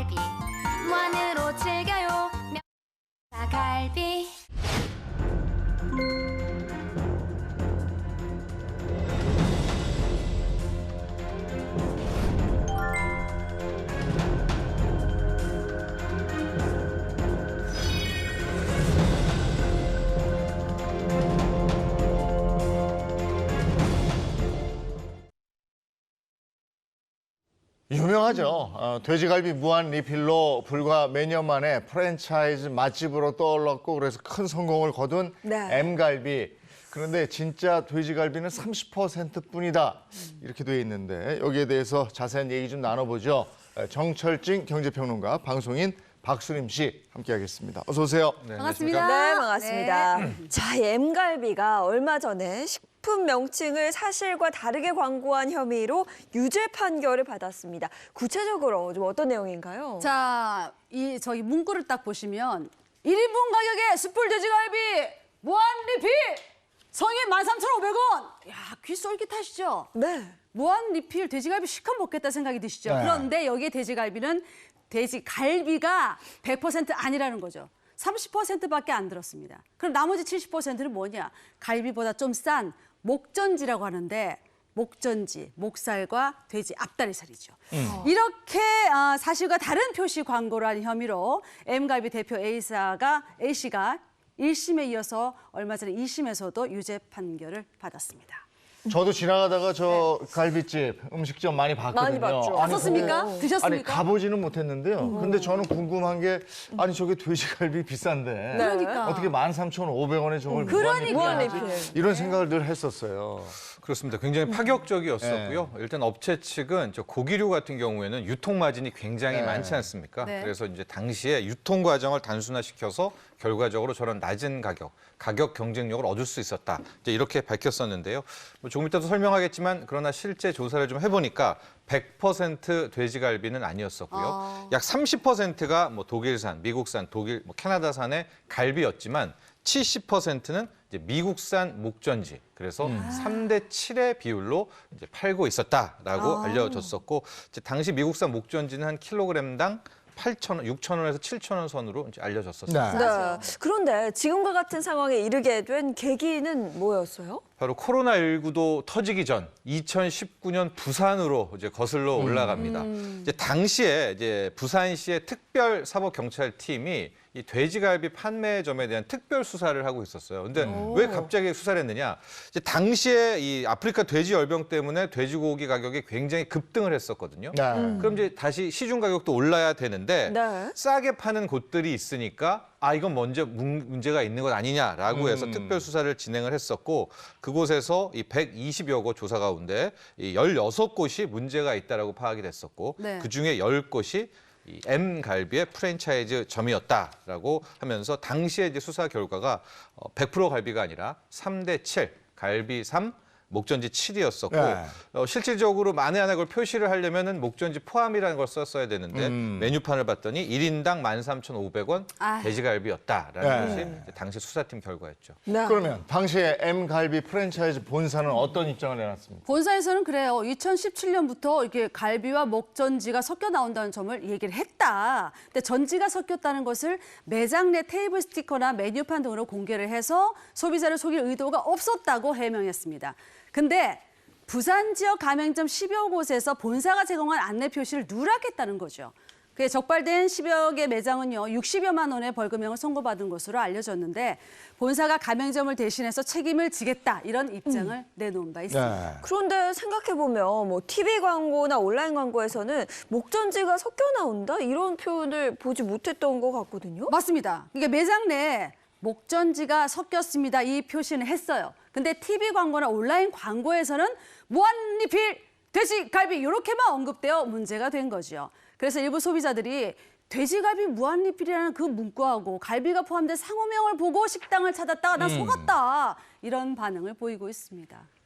갈비 무한으로 즐겨요. 갈비. 유명하죠. 돼지갈비 무한 리필로 불과 몇 년 만에 프랜차이즈 맛집으로 떠올랐고 그래서 큰 성공을 거둔 네. M갈비. 그런데 진짜 돼지갈비는 30%뿐이다. 이렇게 돼 있는데 여기에 대해서 자세한 얘기 좀 나눠보죠. 정철진 경제평론가, 방송인 박수림 씨 함께하겠습니다. 어서 오세요. 네, 반갑습니다. 네, 반갑습니다. 자, 이 M갈비가 얼마 전에 식품 명칭을 사실과 다르게 광고한 혐의로 유죄 판결을 받았습니다. 구체적으로 좀 어떤 내용인가요? 자, 저기 문구를 딱 보시면 1인분 가격에 숯불 돼지갈비 무한 리필 성인 13,500원. 야, 귀 쏠깃하시죠? 네. 무한 리필 돼지갈비 시커 먹겠다 생각이 드시죠? 네. 그런데 여기에 돼지갈비는 돼지갈비가 100% 아니라는 거죠. 30%밖에 안 들었습니다. 그럼 나머지 70%는 뭐냐? 갈비보다 좀 싼 목전지라고 하는데 목전지, 목살과 돼지 앞다리살이죠. 이렇게 사실과 다른 표시 광고를 한 혐의로 M갈비 대표 A씨가 1심에 이어서 얼마 전에 2심에서도 유죄 판결을 받았습니다. 저도 지나가다가 저 갈비집, 음식점 많이 봤거든요. 많이 봤죠. 아니, 봤었습니까? 근데- 드셨습니까? 아니, 가보지는 못했는데요. 근데 저는 궁금한 게 아니 저게 돼지갈비 비싼데 네. 그러니까. 어떻게 13,500원에 저걸 그러니까. 무한리필하지? 이런 생각을 늘 했었어요. 그렇습니다. 굉장히 파격적이었었고요. 일단 업체 측은 저 고기류 같은 경우에는 유통 마진이 굉장히 네. 많지 않습니까? 네. 그래서 이제 당시에 유통 과정을 단순화시켜서 결과적으로 저런 낮은 가격 경쟁력을 얻을 수 있었다. 이제 이렇게 밝혔었는데요. 뭐 조금 이따도 설명하겠지만 그러나 실제 조사를 좀 해보니까 100% 돼지갈비는 아니었었고요. 약 30%가 뭐 독일산, 미국산, 캐나다산의 갈비였지만 70%는 이제 미국산 목전지, 그래서 3대 7의 비율로 이제 팔고 있었다라고 알려졌었고, 이제 당시 미국산 목전지는 한 킬로그램당 8,000원, 6,000원에서 7,000원 선으로 이제 알려졌었습니다. 네. 그런데 지금과 같은 상황에 이르게 된 계기는 뭐였어요? 바로 코로나19도 터지기 전 2019년 부산으로 이제 거슬러 올라갑니다. 이제 당시에 이제 부산시의 특별사법경찰팀이 이 돼지갈비 판매점에 대한 특별 수사를 하고 있었어요. 근데 왜 갑자기 수사를 했느냐? 이제 당시에 이 아프리카 돼지열병 때문에 돼지고기 가격이 굉장히 급등을 했었거든요. 네. 그럼 이제 다시 시중 가격도 올라야 되는데 네. 싸게 파는 곳들이 있으니까 이건 먼저 문제가 있는 것 아니냐라고 해서 특별 수사를 진행을 했었고, 그곳에서 이 120여 곳 조사 가운데 이 16곳이 문제가 있다라고 파악이 됐었고, 네. 그중에 10곳이 이 M갈비의 프랜차이즈 점이었다라고 하면서 당시에 이제 수사 결과가 100% 갈비가 아니라 3대 7, 갈비 3, 목전지 7이었었고 네. 실질적으로 만에 하나 그걸 표시를 하려면은 목전지 포함이라는 걸 썼어야 되는데 메뉴판을 봤더니 1인당 13,500원 돼지갈비였다라는 네. 것이 이제 당시 수사팀 결과였죠. 네. 그러면 당시에 M갈비 프랜차이즈 본사는 어떤 입장을 내놨습니까? 본사에서는 그래요. 2017년부터 이렇게 갈비와 목전지가 섞여 나온다는 점을 얘기를 했다. 근데 전지가 섞였다는 것을 매장 내 테이블 스티커나 메뉴판 등으로 공개를 해서 소비자를 속일 의도가 없었다고 해명했습니다. 근데 부산 지역 가맹점 10여 곳에서 본사가 제공한 안내 표시를 누락했다는 거죠. 그에 적발된 10여 개 매장은요, 60여만 원의 벌금형을 선고받은 것으로 알려졌는데 본사가 가맹점을 대신해서 책임을 지겠다 이런 입장을 내놓은 바 있습니다. 네. 그런데 생각해보면 뭐 TV 광고나 온라인 광고에서는 목전지가 섞여 나온다? 이런 표현을 보지 못했던 것 같거든요. 맞습니다. 그러니까 매장 내에 목전지가 섞였습니다. 이 표시는 했어요. 근데 TV 광고나 온라인 광고에서는 무한리필 돼지갈비 이렇게만 언급되어 문제가 된 거죠. 그래서 일부 소비자들이 돼지갈비 무한리필이라는 그 문구하고 갈비가 포함된 상호명을 보고 식당을 찾았다가 나 속았다. 이런 반응을 보이고 있습니다.